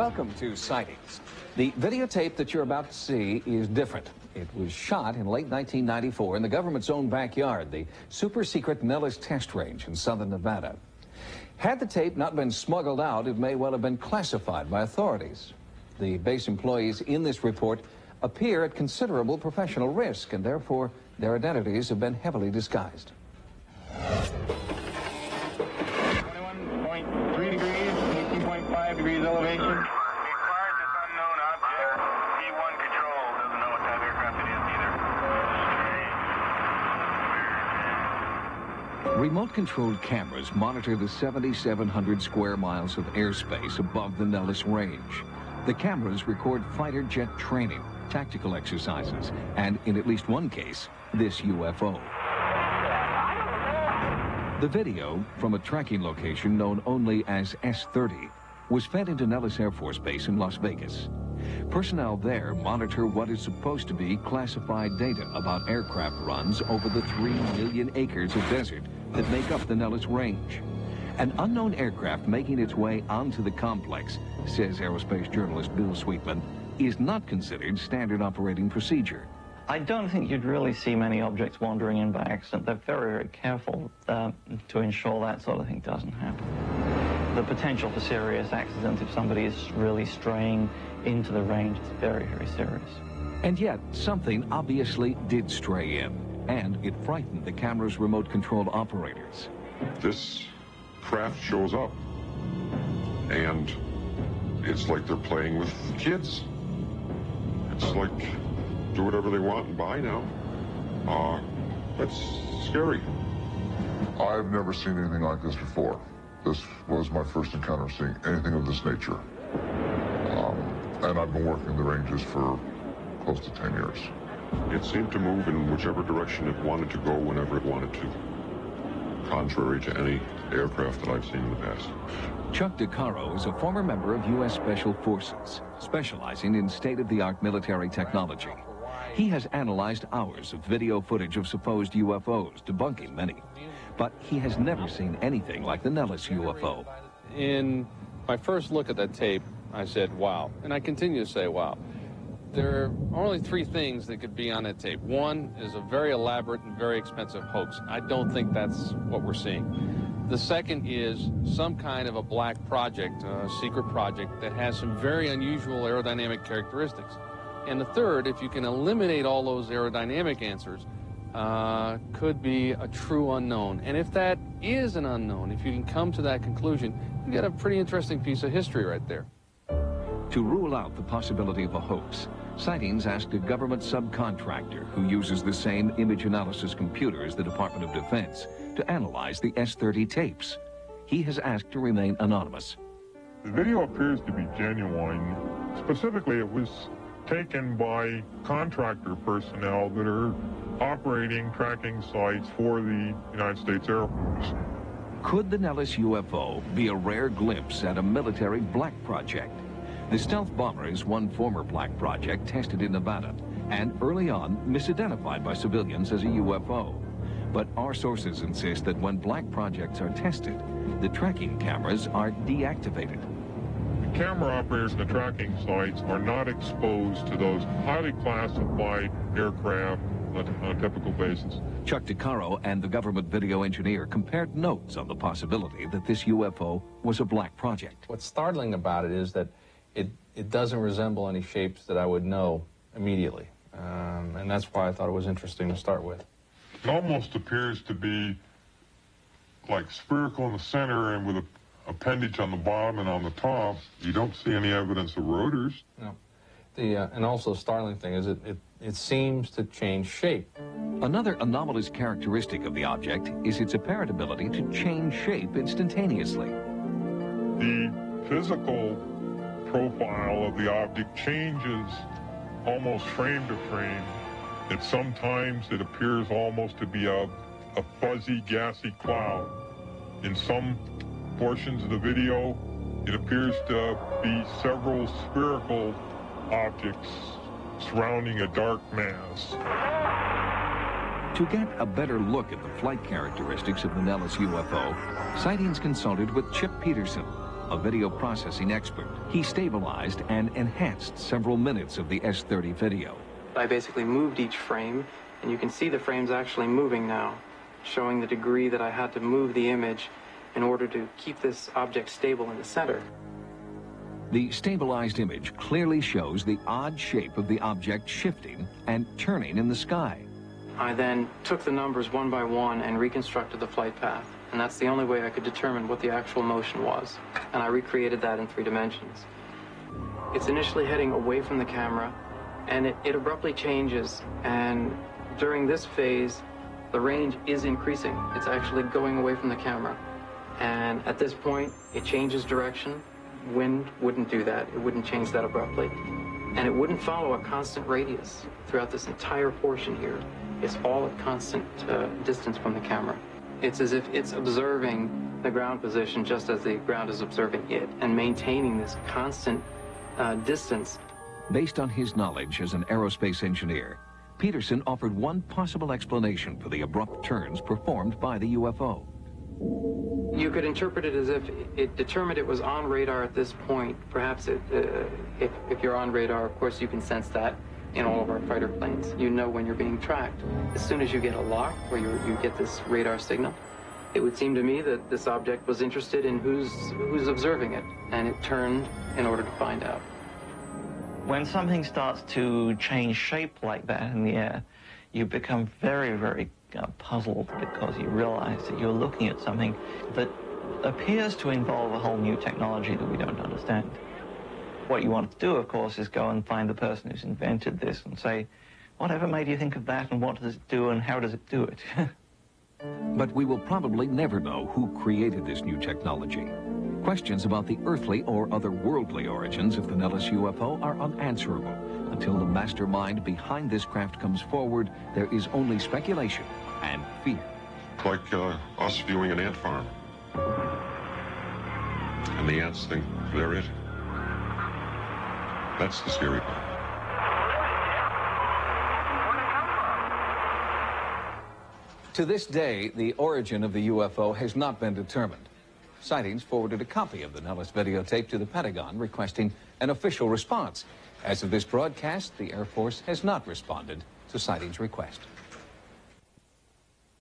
Welcome to Sightings. The videotape that you're about to see is different. It was shot in late 1994 in the government's own backyard, the super-secret Nellis Test Range in southern Nevada. Had the tape not been smuggled out, it may well have been classified by authorities. The base employees in this report appear at considerable professional risk, and therefore their identities have been heavily disguised. 21.3 degrees, 18.5 degrees elevation. Requires this unknown object. P1 control doesn't know what type of aircraft it is either. Remote-controlled cameras monitor the 7,700 square miles of airspace above the Nellis Range. The cameras record fighter jet training, tactical exercises, and in at least one case, this UFO. The video from a tracking location known only as S-30 was fed into Nellis Air Force Base in Las Vegas. Personnel there monitor what is supposed to be classified data about aircraft runs over the 3 million acres of desert that make up the Nellis Range. An unknown aircraft making its way onto the complex, says aerospace journalist Bill Sweetman, is not considered standard operating procedure. I don't think you'd really see many objects wandering in by accident. They're very, very careful to ensure that sort of thing doesn't happen. The potential for serious accidents if somebody is really straying into the range is very, very serious. And yet, something obviously did stray in, and it frightened the camera's remote-controlled operators. This craft shows up, and it's like they're playing with kids. It's like, do whatever they want and buy now. That's scary. I've never seen anything like this before. This was my first encounter seeing anything of this nature. And I've been working the ranges for close to 10 years. It seemed to move in whichever direction it wanted to go whenever it wanted to, contrary to any aircraft that I've seen in the past. Chuck DeCaro is a former member of U.S. Special Forces, specializing in state-of-the-art military technology. He has analyzed hours of video footage of supposed UFOs, debunking many. But he has never seen anything like the Nellis UFO. In my first look at that tape, I said, wow. And I continue to say, wow. There are only 3 things that could be on that tape. One is a very elaborate and very expensive hoax. I don't think that's what we're seeing. The second is some kind of a black project, a secret project that has some very unusual aerodynamic characteristics. And the third, if you can eliminate all those aerodynamic answers, could be a true unknown. And if that is an unknown, if you can come to that conclusion, you get a pretty interesting piece of history right there. To rule out the possibility of a hoax, Sightings asked a government subcontractor who uses the same image analysis computer as the Department of Defense to analyze the S-30 tapes. He has asked to remain anonymous. The video appears to be genuine. Specifically, it was taken by contractor personnel that are operating tracking sites for the United States Air Force. Could the Nellis UFO be a rare glimpse at a military black project? The stealth bomber is one former black project tested in Nevada and early on misidentified by civilians as a UFO. But our sources insist that when black projects are tested, the tracking cameras are deactivated. The camera operators in the tracking sites are not exposed to those highly classified aircraft on a typical basis. Chuck DeCaro and the government video engineer compared notes on the possibility that this UFO was a black project. What's startling about it is that it doesn't resemble any shapes that I would know immediately. And that's why I thought it was interesting to start with. It almost appears to be like spherical in the center and with a appendage on the bottom and on the top. You don't see any evidence of rotors. No. And also the startling thing is it seems to change shape. Another anomalous characteristic of the object is its apparent ability to change shape instantaneously. The physical profile of the object changes almost frame to frame. And sometimes it appears almost to be a fuzzy, gassy cloud. In some portions of the video, it appears to be several spherical objects surrounding a dark mass. To get a better look at the flight characteristics of the Nellis UFO, Sightings consulted with Peterson. a video processing expert. He stabilized and enhanced several minutes of the S-30 video. I basically moved each frame, and you can see the frames actually moving now, showing the degree that I had to move the image in order to keep this object stable in the center. The stabilized image clearly shows the odd shape of the object shifting and turning in the sky. I then took the numbers one by one and reconstructed the flight path, and that's the only way I could determine what the actual motion was, and I recreated that in 3 dimensions. It's initially heading away from the camera, and it abruptly changes, and during this phase, the range is increasing. It's actually going away from the camera, and at this point, it changes direction. Wind wouldn't do that. It wouldn't change that abruptly, and it wouldn't follow a constant radius throughout this entire portion here. It's all at constant distance from the camera. It's as if it's observing the ground position just as the ground is observing it, and maintaining this constant distance. Based on his knowledge as an aerospace engineer, Peterson offered one possible explanation for the abrupt turns performed by the UFO. You could interpret it as if it determined it was on radar at this point. Perhaps if you're on radar, of course, you can sense that in all of our fighter planes. You know when you're being tracked. As soon as you get a lock where you get this radar signal, it would seem to me that this object was interested in who's observing it, and it turned in order to find out. When something starts to change shape like that in the air, you become very, very puzzled, because you realize that you're looking at something that appears to involve a whole new technology that we don't understand. What you want to do, of course, is go and find the person who's invented this and say, whatever made you think of that, and what does it do, and how does it do it? But we will probably never know who created this new technology. Questions about the earthly or otherworldly origins of the Nellis UFO are unanswerable. Until the mastermind behind this craft comes forward, there is only speculation and fear. Like us viewing an ant farm. And the ants think they're it. That's the scary part. To this day, the origin of the UFO has not been determined. Sightings forwarded a copy of the Nellis videotape to the Pentagon, requesting an official response. As of this broadcast, the Air Force has not responded to Sightings' request.